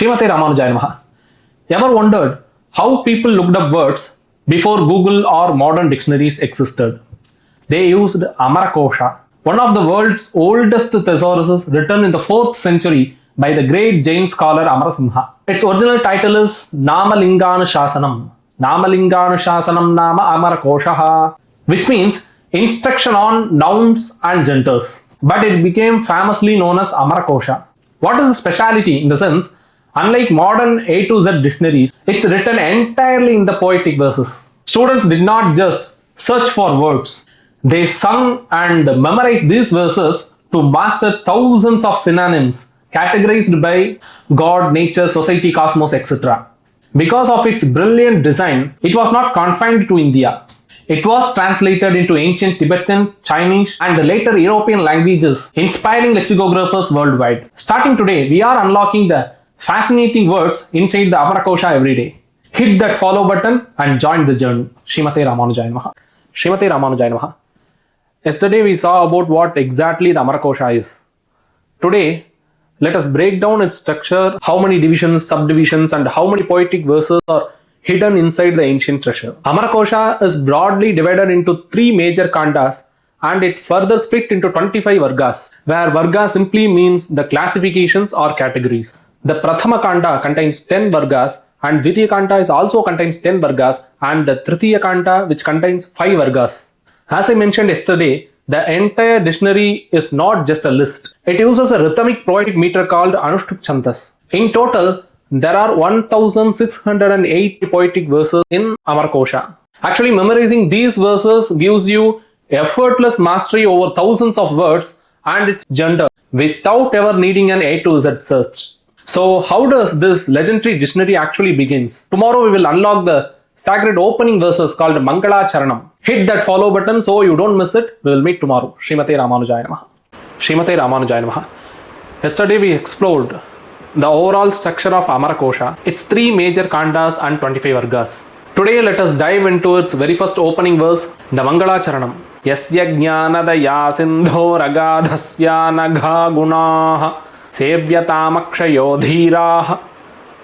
Srimate Ramanujaya Namaha. Ever wondered how people looked up words before Google or modern dictionaries existed? They used Amarakosha, one of the world's oldest thesauruses written in the 4th century by the great Jain scholar Amarasimha. Its original title is Namalinganuशासनम. Namalinganuशासनम Nama Amarakosha, which means instruction on nouns and genders. But it became famously known as Amarakosha. What is the speciality in the sense? Unlike modern A to Z dictionaries, it's written entirely in the poetic verses. Students did not just search for words. They sung and memorized these verses to master thousands of synonyms categorized by God, nature, society, cosmos, etc. Because of its brilliant design, it was not confined to India. It was translated into ancient Tibetan, Chinese, and the later European languages, inspiring lexicographers worldwide. Starting today, we are unlocking the fascinating words inside the Amarakosha every day. Hit that follow button and join the journey. Srimate Ramanujaya Namaha. Srimate Ramanujaya Namaha. Yesterday we saw about what exactly the Amarakosha is. Today, let us break down its structure, how many divisions, subdivisions, and how many poetic verses are hidden inside the ancient treasure. Amarakosha is broadly divided into 3 major kandas and it further split into 25 vargas, where varga simply means the classifications or categories. The Prathama Kanda contains 10 vargas and Dvitiya Kanda is also contains 10 vargas and the Tritiya Kanda which contains 5 vargas. As I mentioned yesterday, the entire dictionary is not just a list. It uses a rhythmic poetic meter called Anushtup Chandas. In total, there are 1608 poetic verses in Amarakosha. Actually, memorizing these verses gives you effortless mastery over thousands of words and its gender without ever needing an A to Z search. So how does this legendary dictionary actually begins? Tomorrow we will unlock the sacred opening verses called Mangala Charanam. Hit that follow button so you don't miss it. We will meet tomorrow. Srimate Ramanujaya Namaha. Srimate Ramanujaya Namaha. Yesterday we explored the overall structure of Amarakosha, its 3 major kandas and 25 vargas. Today let us dive into its very first opening verse, the Mangala Charanam. Yasya jnanadaya sindho ragadhasya nagha gunaha sevyatamakshayo dhiraha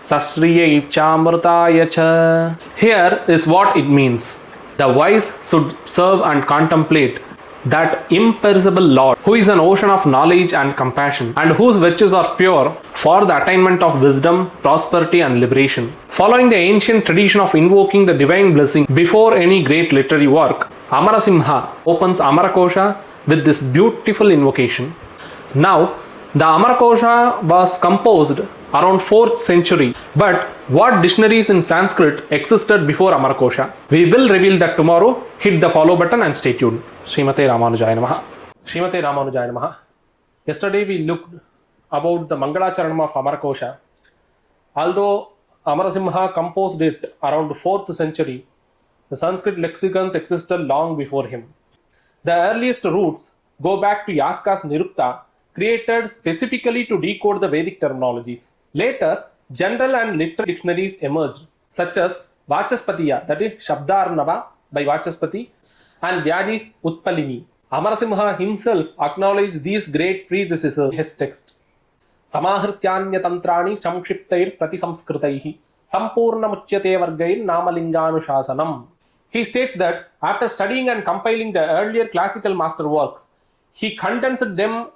sasriya ichamrutaya cha. Here is what it means. The wise should serve and contemplate that imperishable Lord, who is an ocean of knowledge and compassion, and whose virtues are pure for the attainment of wisdom, prosperity, and liberation. Following the ancient tradition of invoking the divine blessing before any great literary work, Amarasimha opens Amarakosha with this beautiful invocation. Now, the Amarakosha was composed around 4th century, but what dictionaries in Sanskrit existed before Amarakosha? We will reveal that tomorrow. Hit the follow button and stay tuned. Srimate Ramanujaya Namaha. Srimate Ramanujaya Namaha. Yesterday we looked about the Mangala Charanam of Amarakosha. Although Amarasimha composed it around 4th century, the Sanskrit lexicons existed long before him. The earliest roots go back to Yaska's Nirukta, created specifically to decode the Vedic terminologies. Later, general and literal dictionaries emerged, such as Vachaspatiya, that is Shabdarnava by Vachaspati, and Vyaji's Utpalini. Amarasimha himself acknowledged these great predecessors in his text. Samahrityanya tantrani samkshiptair pratisamskritaihi sampurnamuchyate vargair namalinganuशासनम. He states that after studying and compiling the earlier classical masterworks, he condensed them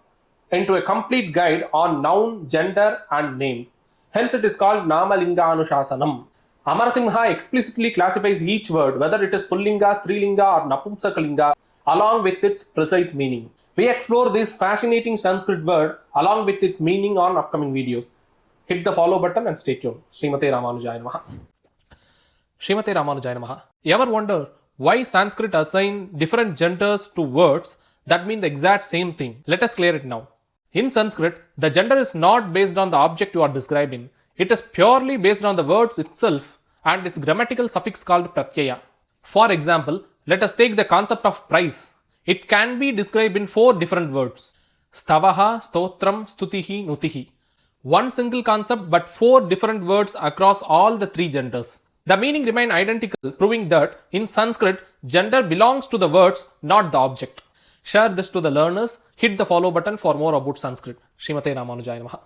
into a complete guide on noun, gender, and name. Hence it is called Namalinganuशासनम. Amarasimha explicitly classifies each word, whether it is Pullinga, Strilinga, or Napumsakalinga, along with its precise meaning. We explore this fascinating Sanskrit word along with its meaning on upcoming videos. Hit the follow button and stay tuned. Srimate Ramanujaya Namaha. Srimate Ramanujaya Namaha. You ever wonder why Sanskrit assign different genders to words that mean the exact same thing? Let us clear it now. In Sanskrit, the gender is not based on the object you are describing. It is purely based on the words itself and its grammatical suffix called pratyaya. For example, let us take the concept of price. It can be described in 4 different words. Stavaha, stotram, stutihi, nutihi. One single concept but 4 different words across all the 3 genders. The meaning remain identical, proving that in Sanskrit, gender belongs to the words, not the object. Share this to the learners. Hit the follow button for more about Sanskrit. Srimate Ramanujaya Namaha.